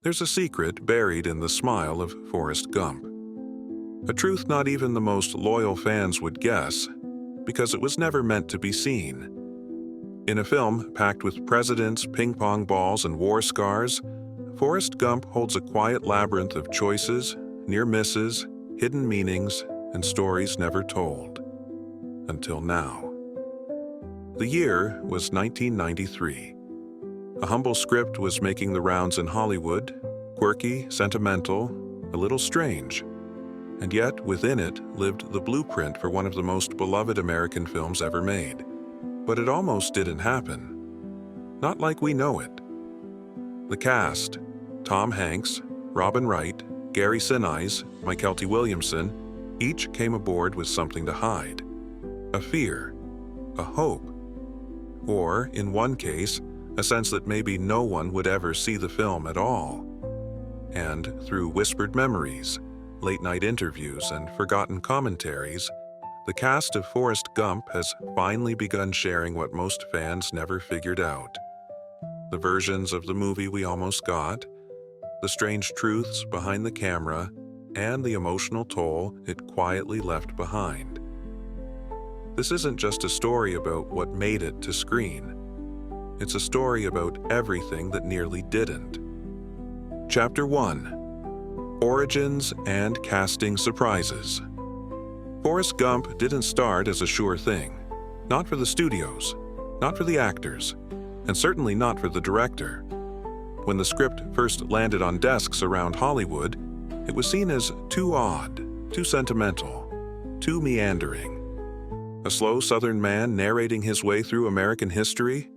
There's a secret buried in the smile of Forrest Gump. A truth not even the most loyal fans would guess, because it was never meant to be seen. In a film packed with presidents, ping-pong balls, and war scars, Forrest Gump holds a quiet labyrinth of choices, near misses, hidden meanings, and stories never told. Until now. The year was 1993. A humble script was making the rounds in Hollywood, quirky, sentimental, a little strange. And yet, within it lived the blueprint for one of the most beloved American films ever made. But it almost didn't happen. Not like we know it. The cast, Tom Hanks, Robin Wright, Gary Sinise, Mykelti Williamson, each came aboard with something to hide. A fear, a hope, or, in one case, a sense that maybe no one would ever see the film at all. And through whispered memories, late-night interviews, and forgotten commentaries, the cast of Forrest Gump has finally begun sharing what most fans never figured out. The versions of the movie we almost got, the strange truths behind the camera, and the emotional toll it quietly left behind. This isn't just a story about what made it to screen. It's a story about everything that nearly didn't. Chapter 1: Origins and Casting Surprises. Forrest Gump didn't start as a sure thing. Not for the studios, not for the actors, and certainly not for the director. When the script first landed on desks around Hollywood, it was seen as too odd, too sentimental, too meandering. A slow Southern man narrating his way through American history?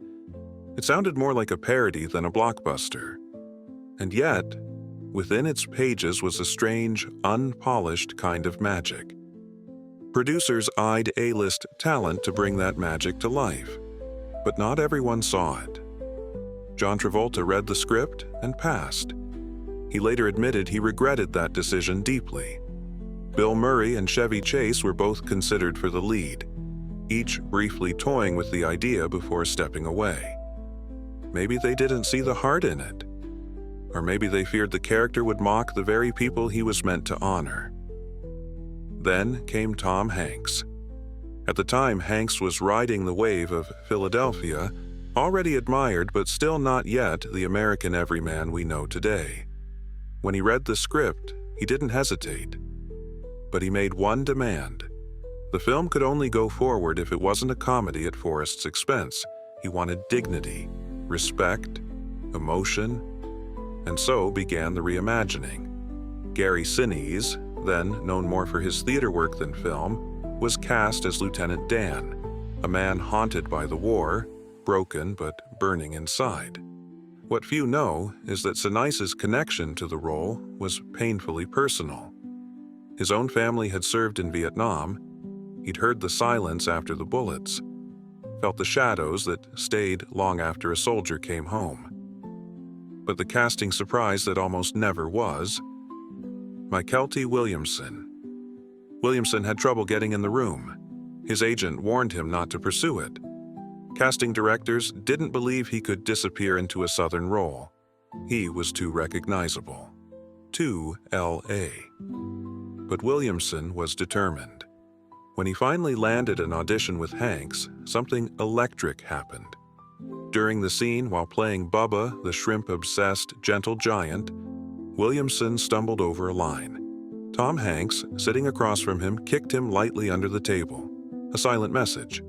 It sounded more like a parody than a blockbuster. And yet, within its pages was a strange, unpolished kind of magic. Producers eyed A-list talent to bring that magic to life, but not everyone saw it. John Travolta read the script and passed. He later admitted he regretted that decision deeply. Bill Murray and Chevy Chase were both considered for the lead, each briefly toying with the idea before stepping away. Maybe they didn't see the heart in it. Or maybe they feared the character would mock the very people he was meant to honor. Then came Tom Hanks. At the time, Hanks was riding the wave of Philadelphia, already admired but still not yet the American everyman we know today. When he read the script, he didn't hesitate. But he made one demand. The film could only go forward if it wasn't a comedy at Forrest's expense. He wanted dignity, respect, emotion, and so began the reimagining. Gary Sinise, then known more for his theater work than film, was cast as Lieutenant Dan, a man haunted by the war, broken but burning inside. What few know is that Sinise's connection to the role was painfully personal. His own family had served in Vietnam. He'd heard the silence after the bullets, felt the shadows that stayed long after a soldier came home. But the casting surprise that almost never was: Mykelti Williamson. Williamson had trouble getting in the room. His agent warned him not to pursue it. Casting directors didn't believe he could disappear into a Southern role. He was too recognizable. Too L.A. But Williamson was determined. When he finally landed an audition with Hanks, something electric happened. During the scene while playing Bubba, the shrimp-obsessed gentle giant, Williamson stumbled over a line. Tom Hanks, sitting across from him, kicked him lightly under the table. A silent message.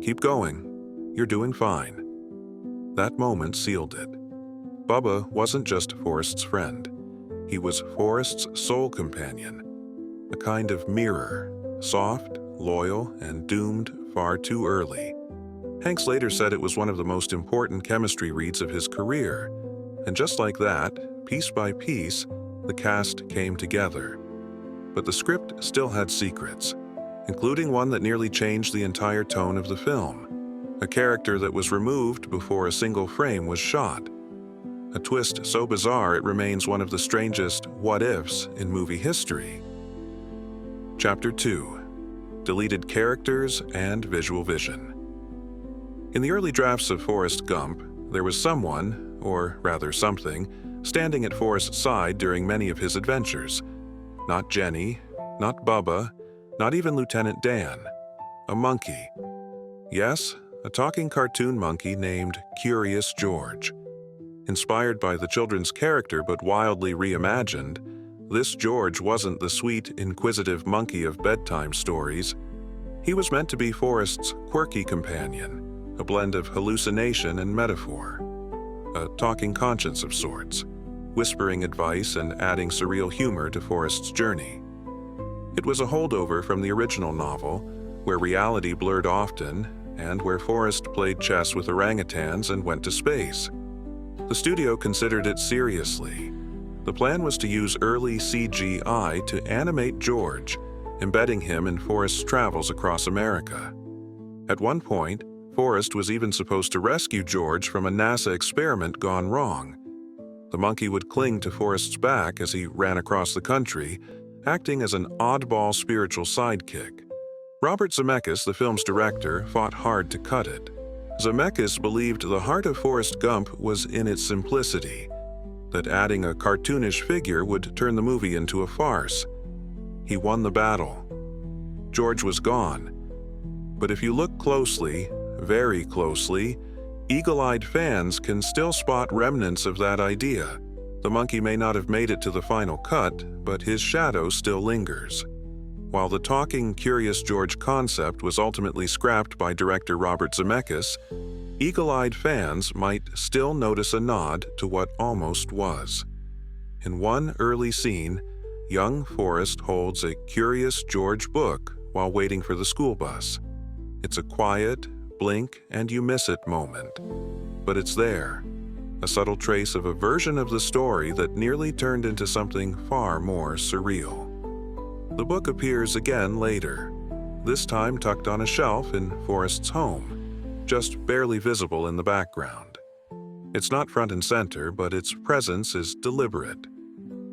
"Keep going. You're doing fine." That moment sealed it. Bubba wasn't just Forrest's friend. He was Forrest's soul companion, a kind of mirror, soft, loyal, and doomed far too early. Hanks later said it was one of the most important chemistry reads of his career, and just like that, piece by piece, the cast came together. But the script still had secrets, including one that nearly changed the entire tone of the film. A character that was removed before a single frame was shot. A twist so bizarre it remains one of the strangest what-ifs in movie history. Chapter 2: Deleted Characters and Visual Vision. In the early drafts of Forrest Gump, there was someone, or rather something, standing at Forrest's side during many of his adventures. Not Jenny, not Bubba, not even Lieutenant Dan. A monkey. Yes, a talking cartoon monkey named Curious George. Inspired by the children's character but wildly reimagined, this George wasn't the sweet, inquisitive monkey of bedtime stories. He was meant to be Forrest's quirky companion, a blend of hallucination and metaphor. A talking conscience of sorts, whispering advice and adding surreal humor to Forrest's journey. It was a holdover from the original novel, where reality blurred often and where Forrest played chess with orangutans and went to space. The studio considered it seriously. The plan was to use early CGI to animate George, embedding him in Forrest's travels across America. At one point, Forrest was even supposed to rescue George from a NASA experiment gone wrong. The monkey would cling to Forrest's back as he ran across the country, acting as an oddball spiritual sidekick. Robert Zemeckis, the film's director, fought hard to cut it. Zemeckis believed the heart of Forrest Gump was in its simplicity, that adding a cartoonish figure would turn the movie into a farce. He won the battle. George was gone. But if you look closely, very closely, eagle-eyed fans can still spot remnants of that idea. The monkey may not have made it to the final cut, but his shadow still lingers. While the talking Curious George concept was ultimately scrapped by director Robert Zemeckis, eagle-eyed fans might still notice a nod to what almost was. In one early scene, young Forrest holds a Curious George book while waiting for the school bus. It's a quiet, blink and you miss it moment. But it's there, a subtle trace of a version of the story that nearly turned into something far more surreal. The book appears again later, this time tucked on a shelf in Forrest's home, just barely visible in the background. It's not front and center, but its presence is deliberate.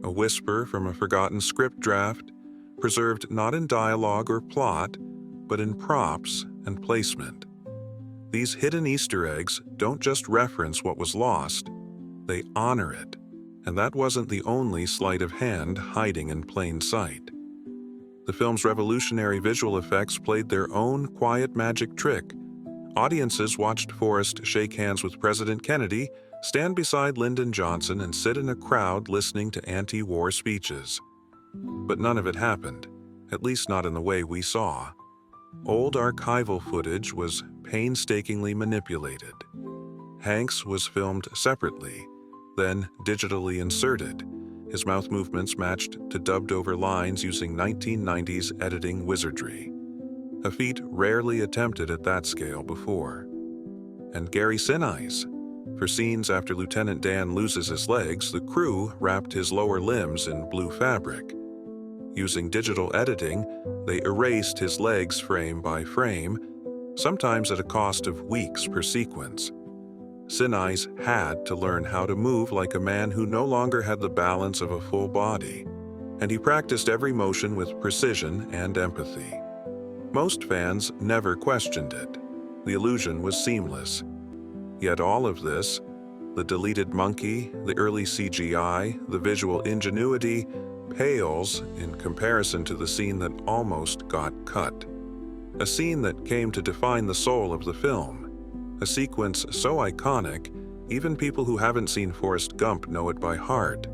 A whisper from a forgotten script draft, preserved not in dialogue or plot, but in props and placement. These hidden Easter eggs don't just reference what was lost, they honor it, and that wasn't the only sleight of hand hiding in plain sight. The film's revolutionary visual effects played their own quiet magic trick. Audiences watched Forrest shake hands with President Kennedy, stand beside Lyndon Johnson, and sit in a crowd listening to anti-war speeches. But none of it happened, at least not in the way we saw. Old archival footage was painstakingly manipulated. Hanks was filmed separately, then digitally inserted. His mouth movements matched to dubbed-over lines using 1990s editing wizardry, a feat rarely attempted at that scale before. And Gary Sinise. For scenes after Lieutenant Dan loses his legs, the crew wrapped his lower limbs in blue fabric. Using digital editing, they erased his legs frame by frame, sometimes at a cost of weeks per sequence. Sinise had to learn how to move like a man who no longer had the balance of a full body, and he practiced every motion with precision and empathy. Most fans never questioned it. The illusion was seamless. Yet all of this, the deleted monkey, the early CGI, the visual ingenuity, pales in comparison to the scene that almost got cut. A scene that came to define the soul of the film. A sequence so iconic, even people who haven't seen Forrest Gump know it by heart.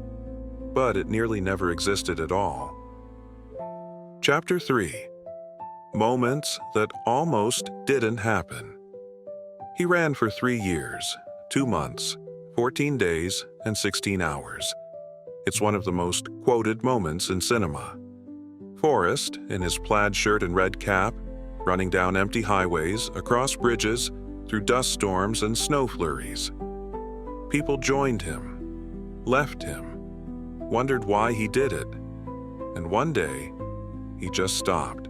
But it nearly never existed at all. Chapter 3. Moments that almost didn't happen. He ran for 3 years, 2 months, 14 days, and 16 hours. It's one of the most quoted moments in cinema. Forrest, in his plaid shirt and red cap, running down empty highways, across bridges, through dust storms and snow flurries. People joined him, left him, wondered why he did it, and one day, he just stopped.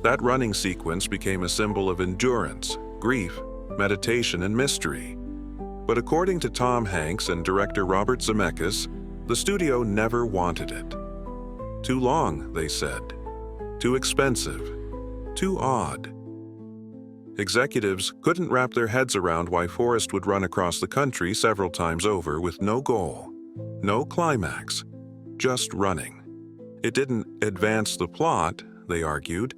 That running sequence became a symbol of endurance, grief, meditation, and mystery. But according to Tom Hanks and director Robert Zemeckis, the studio never wanted it. Too long, they said. Too expensive. Too odd. Executives couldn't wrap their heads around why Forrest would run across the country several times over with no goal. No climax, just running. It didn't advance the plot, they argued.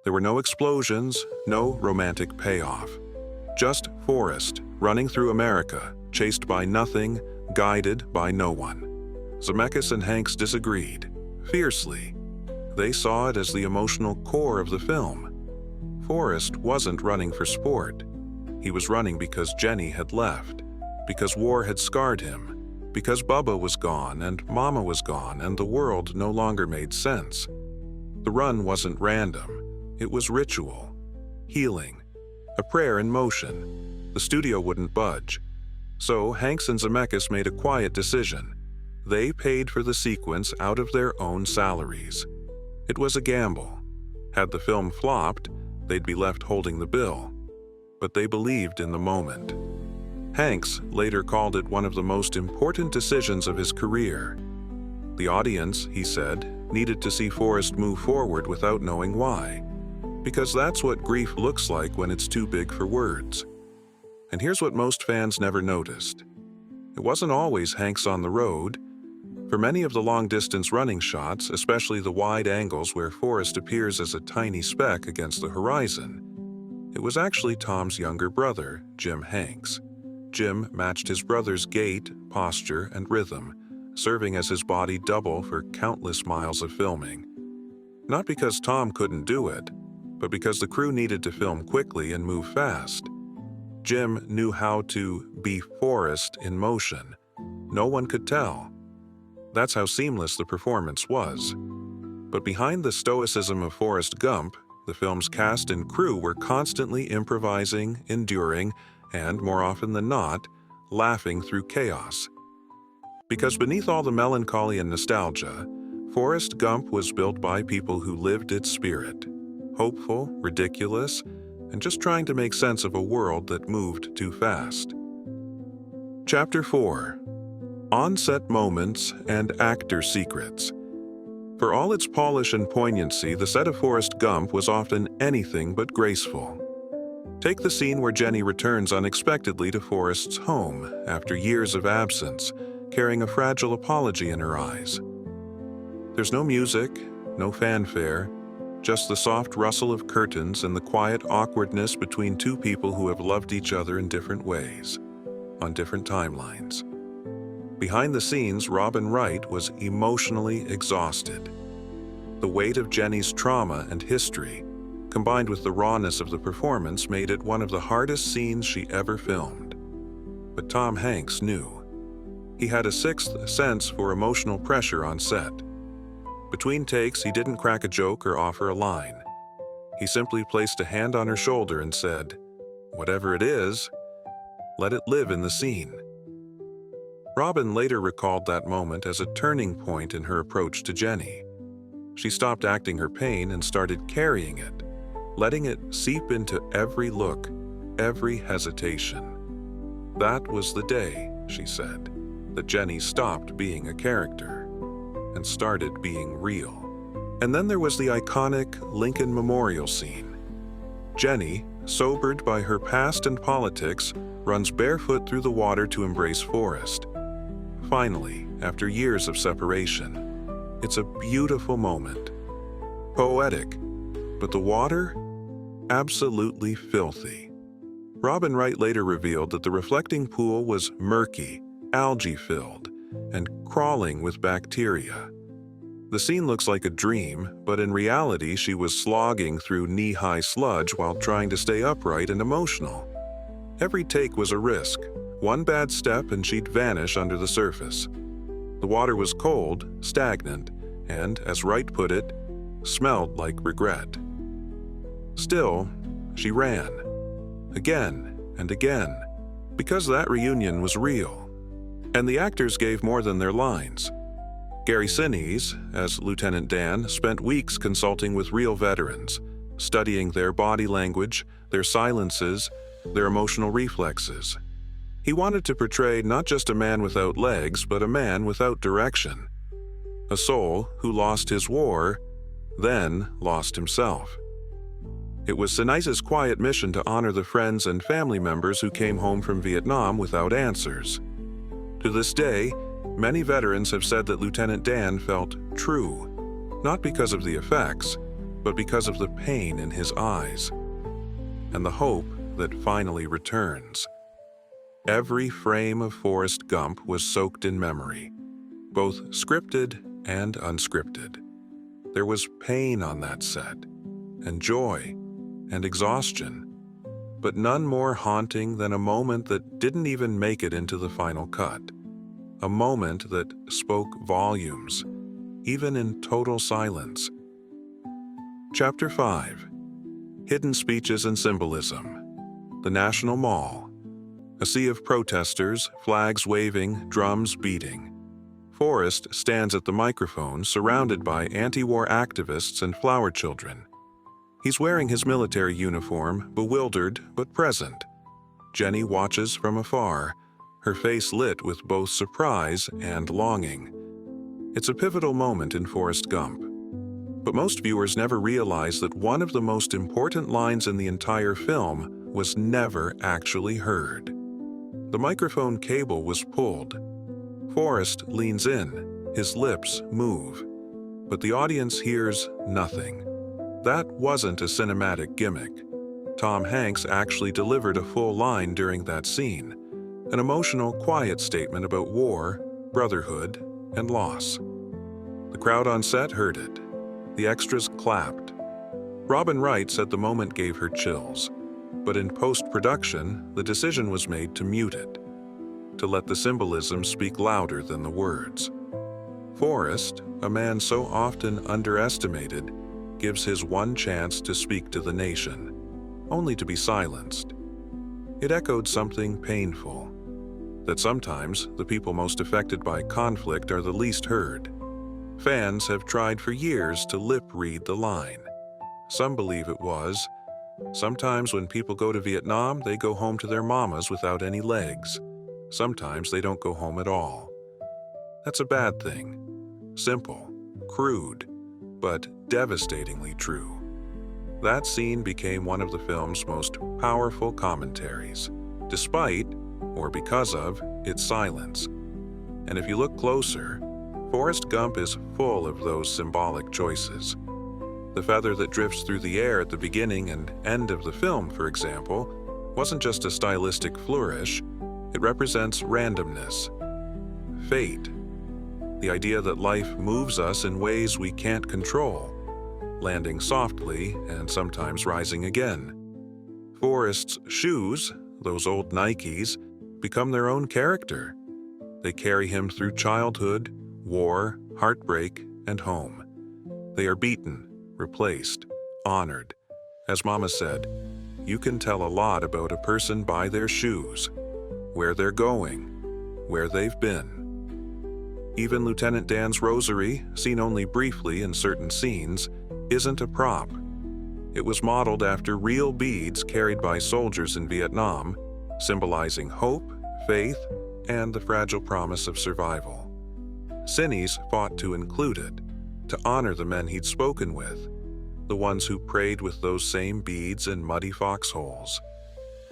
There were no explosions, no romantic payoff. Just Forrest running through America, chased by nothing, guided by no one. Zemeckis and Hanks disagreed, fiercely. They saw it as the emotional core of the film. Forrest wasn't running for sport. He was running because Jenny had left, because war had scarred him, because Bubba was gone and Mama was gone and the world no longer made sense. The run wasn't random. It was ritual, healing, a prayer in motion. The studio wouldn't budge. So Hanks and Zemeckis made a quiet decision. They paid for the sequence out of their own salaries. It was a gamble. Had the film flopped, they'd be left holding the bill. But they believed in the moment. Hanks later called it one of the most important decisions of his career. The audience, he said, needed to see Forrest move forward without knowing why. Because that's what grief looks like when it's too big for words. And here's what most fans never noticed. It wasn't always Hanks on the road. For many of the long-distance running shots, especially the wide angles where Forrest appears as a tiny speck against the horizon, it was actually Tom's younger brother, Jim Hanks. Jim matched his brother's gait, posture, and rhythm, serving as his body double for countless miles of filming. Not because Tom couldn't do it, but because the crew needed to film quickly and move fast. Jim knew how to be Forrest in motion. No one could tell. That's how seamless the performance was. But behind the stoicism of Forrest Gump, the film's cast and crew were constantly improvising, enduring, and, more often than not, laughing through chaos. Because beneath all the melancholy and nostalgia, Forrest Gump was built by people who lived its spirit. Hopeful, ridiculous, and just trying to make sense of a world that moved too fast. Chapter 4. On-set moments and actor secrets. For all its polish and poignancy, the set of Forrest Gump was often anything but graceful. Take the scene where Jenny returns unexpectedly to Forrest's home after years of absence, carrying a fragile apology in her eyes. There's no music, no fanfare, just the soft rustle of curtains and the quiet awkwardness between two people who have loved each other in different ways, on different timelines. Behind the scenes, Robin Wright was emotionally exhausted. The weight of Jenny's trauma and history, combined with the rawness of the performance, made it one of the hardest scenes she ever filmed. But Tom Hanks knew. He had a sixth sense for emotional pressure on set. Between takes, he didn't crack a joke or offer a line. He simply placed a hand on her shoulder and said, "Whatever it is, let it live in the scene." Robin later recalled that moment as a turning point in her approach to Jenny. She stopped acting her pain and started carrying it, letting it seep into every look, every hesitation. That was the day, she said, that Jenny stopped being a character and started being real. And then there was the iconic Lincoln Memorial scene. Jenny, sobered by her past and politics, runs barefoot through the water to embrace Forrest. Finally, after years of separation, it's a beautiful moment. Poetic, but the water? Absolutely filthy. Robin Wright later revealed that the reflecting pool was murky, algae-filled, and crawling with bacteria. The scene looks like a dream, but in reality she was slogging through knee-high sludge while trying to stay upright and emotional. Every take was a risk. One bad step and she'd vanish under the surface. The water was cold, stagnant, and, as Wright put it, smelled like regret. Still, she ran. Again and again, because that reunion was real. And the actors gave more than their lines. Gary Sinise, as Lieutenant Dan, spent weeks consulting with real veterans, studying their body language, their silences, their emotional reflexes. He wanted to portray not just a man without legs, but a man without direction. A soul who lost his war, then lost himself. It was Sinise's quiet mission to honor the friends and family members who came home from Vietnam without answers. To this day, Many veterans have said that Lieutenant Dan felt true, not because of the effects, but because of the pain in his eyes and the hope that finally returns. Every frame of Forrest Gump was soaked in memory, both scripted and unscripted. There was pain on that set, and joy, and exhaustion, but none more haunting than a moment that didn't even make it into the final cut. A moment that spoke volumes, even in total silence. Chapter 5. Hidden Speeches and Symbolism. The National Mall. A sea of protesters, flags waving, drums beating. Forrest stands at the microphone surrounded by anti-war activists and flower children. He's wearing his military uniform, bewildered but present. Jenny watches from afar, her face lit with both surprise and longing. It's a pivotal moment in Forrest Gump. But most viewers never realize that one of the most important lines in the entire film was never actually heard. The microphone cable was pulled. Forrest leans in, his lips move, but the audience hears nothing. That wasn't a cinematic gimmick. Tom Hanks actually delivered a full line during that scene, an emotional, quiet statement about war, brotherhood, and loss. The crowd on set heard it. The extras clapped. Robin Wright said the moment gave her chills, but in post-production, the decision was made to mute it, to let the symbolism speak louder than the words. Forrest, a man so often underestimated, gives his one chance to speak to the nation, only to be silenced. It echoed something painful, that sometimes the people most affected by conflict are the least heard. Fans have tried for years to lip-read the line. Some believe it was, "Sometimes when people go to Vietnam, they go home to their mamas without any legs. Sometimes they don't go home at all." That's a bad thing. Simple, crude, but devastatingly true. That scene became one of the film's most powerful commentaries, despite, or because of, its silence. And if you look closer, Forrest Gump is full of those symbolic choices. The feather that drifts through the air at the beginning and end of the film, for example, wasn't just a stylistic flourish. It represents randomness, fate, the idea that life moves us in ways we can't control, landing softly and sometimes rising again. Forrest's shoes, those old Nikes, become their own character. They carry him through childhood, war, heartbreak, and home. They are beaten, replaced, honored. As Mama said, you can tell a lot about a person by their shoes, where they're going, where they've been. Even Lieutenant Dan's rosary, seen only briefly in certain scenes, isn't a prop. It was modeled after real beads carried by soldiers in Vietnam, symbolizing hope, faith, and the fragile promise of survival. Cinnies fought to include it, to honor the men he'd spoken with, the ones who prayed with those same beads in muddy foxholes.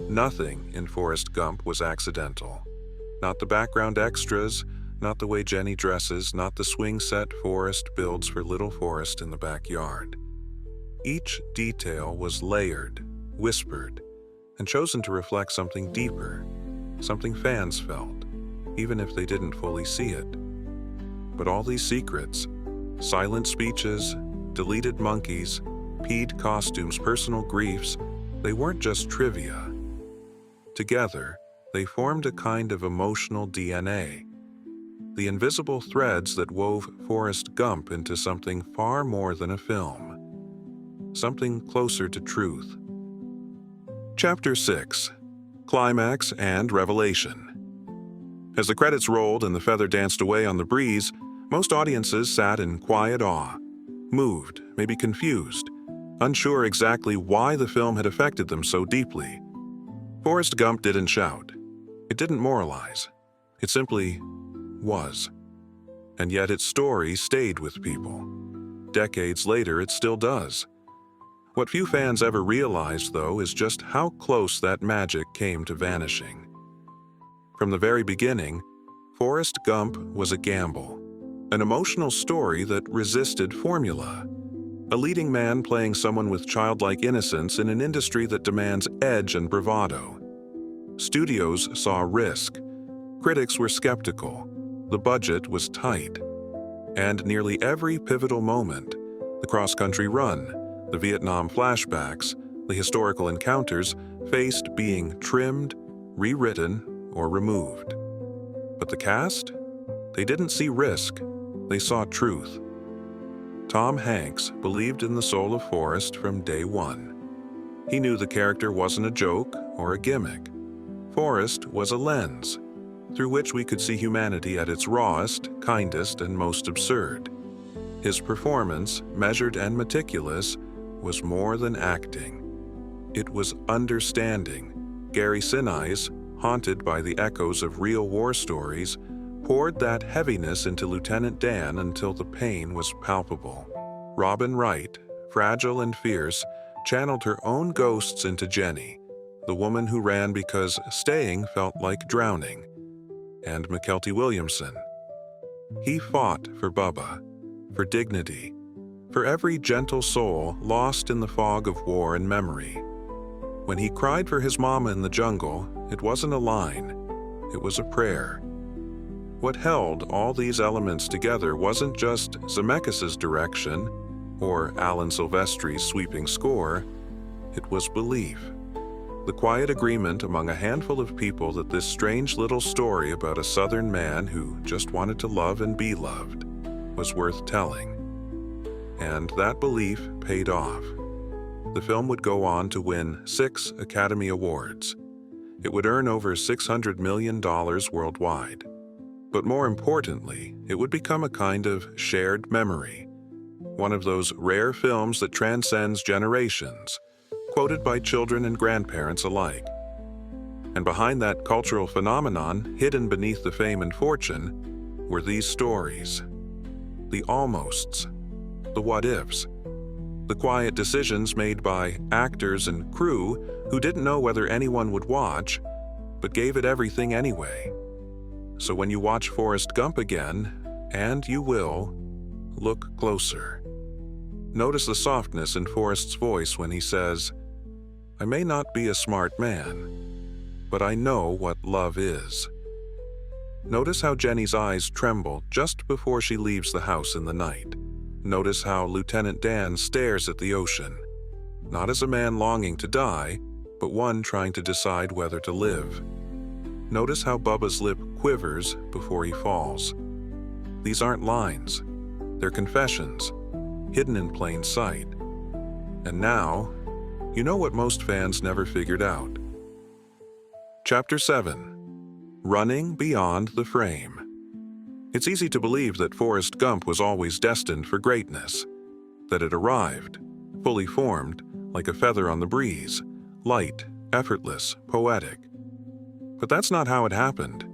Nothing in Forrest Gump was accidental. Not the background extras, not the way Jenny dresses, not the swing set Forrest builds for little Forrest in the backyard. Each detail was layered, whispered, and chosen to reflect something deeper, something fans felt, even if they didn't fully see it. But all these secrets, silent speeches, deleted monkeys, peed costumes, personal griefs, they weren't just trivia. Together, they formed a kind of emotional DNA, the invisible threads that wove Forrest Gump into something far more than a film, something closer to truth. Chapter 6. Climax and Revelation. As the credits rolled and the feather danced away on the breeze, most audiences sat in quiet awe, moved, maybe confused, unsure exactly why the film had affected them so deeply. Forrest Gump didn't shout. It didn't moralize. It simply was. And yet its story stayed with people. Decades later, it still does. What few fans ever realized, though, is just how close that magic came to vanishing. From the very beginning, Forrest Gump was a gamble, an emotional story that resisted formula. A leading man playing someone with childlike innocence in an industry that demands edge and bravado. Studios saw risk. Critics were skeptical. The budget was tight. And nearly every pivotal moment, the cross-country run, the Vietnam flashbacks, the historical encounters, faced being trimmed, rewritten, or removed. But the cast? They didn't see risk. They saw truth. Tom Hanks believed in the soul of Forrest from day one. He knew the character wasn't a joke or a gimmick. Forrest was a lens through which we could see humanity at its rawest, kindest, and most absurd. His performance, measured and meticulous, was more than acting. It was understanding. Gary Sinise, haunted by the echoes of real war stories, poured that heaviness into Lieutenant Dan until the pain was palpable. Robin Wright, fragile and fierce, channeled her own ghosts into Jenny, the woman who ran because staying felt like drowning. And McKelty Williamson. He fought for Bubba, for dignity, for every gentle soul lost in the fog of war and memory. When he cried for his mama in the jungle, it wasn't a line, it was a prayer. What held all these elements together wasn't just Zemeckis' direction or Alan Silvestri's sweeping score, it was belief. The quiet agreement among a handful of people that this strange little story about a Southern man who just wanted to love and be loved was worth telling. And that belief paid off. The film would go on to win 6 Academy Awards. It would earn over $600 million worldwide. But more importantly, it would become a kind of shared memory, one of those rare films that transcends generations, quoted by children and grandparents alike. And behind that cultural phenomenon, hidden beneath the fame and fortune, were these stories. The almosts, the what-ifs, the quiet decisions made by actors and crew who didn't know whether anyone would watch, but gave it everything anyway. So when you watch Forrest Gump again, and you will, look closer. Notice the softness in Forrest's voice when he says, "I may not be a smart man, but I know what love is." Notice how Jenny's eyes tremble just before she leaves the house in the night. Notice how Lieutenant Dan stares at the ocean, not as a man longing to die, but one trying to decide whether to live. Notice how Bubba's lip quivers before he falls. These aren't lines. They're confessions, hidden in plain sight. And now, you know what most fans never figured out. Chapter 7. Running Beyond the Frame. It's easy to believe that Forrest Gump was always destined for greatness, that it arrived, fully formed, like a feather on the breeze, light, effortless, poetic. But that's not how it happened.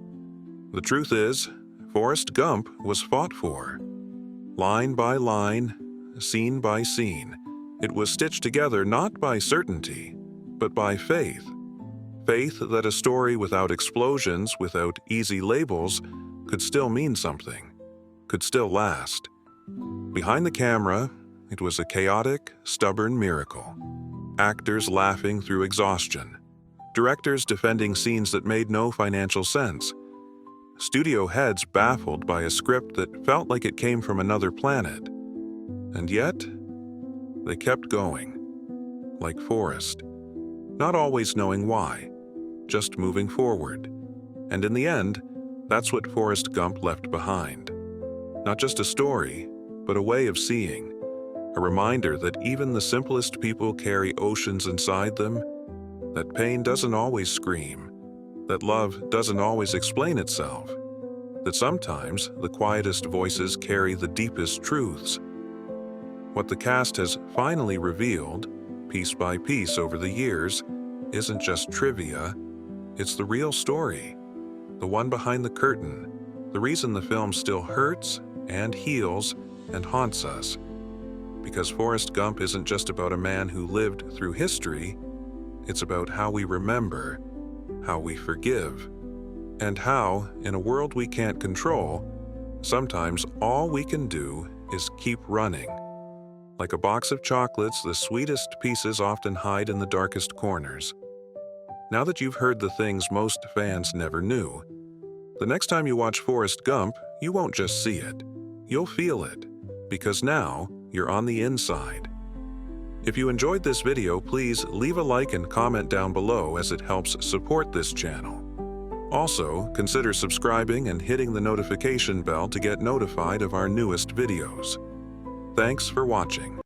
The truth is, Forrest Gump was fought for. Line by line, scene by scene, it was stitched together not by certainty, but by faith. Faith that a story without explosions, without easy labels, could still mean something, could still last. Behind the camera, it was a chaotic, stubborn miracle. Actors laughing through exhaustion. Directors defending scenes that made no financial sense. Studio heads baffled by a script that felt like it came from another planet. And yet, they kept going, like Forrest, not always knowing why, just moving forward. And in the end, that's what Forrest Gump left behind. Not just a story, but a way of seeing. A reminder that even the simplest people carry oceans inside them, that pain doesn't always scream, that love doesn't always explain itself, that sometimes the quietest voices carry the deepest truths. What the cast has finally revealed, piece by piece over the years, isn't just trivia, it's the real story, the one behind the curtain, the reason the film still hurts and heals and haunts us. Because Forrest Gump isn't just about a man who lived through history, it's about how we remember, how we forgive, and how, in a world we can't control, sometimes all we can do is keep running. Like a box of chocolates, the sweetest pieces often hide in the darkest corners. Now that you've heard the things most fans never knew, the next time you watch Forrest Gump, you won't just see it. You'll feel it, because now you're on the inside. If you enjoyed this video, please leave a like and comment down below as it helps support this channel. Also, consider subscribing and hitting the notification bell to get notified of our newest videos. Thanks for watching.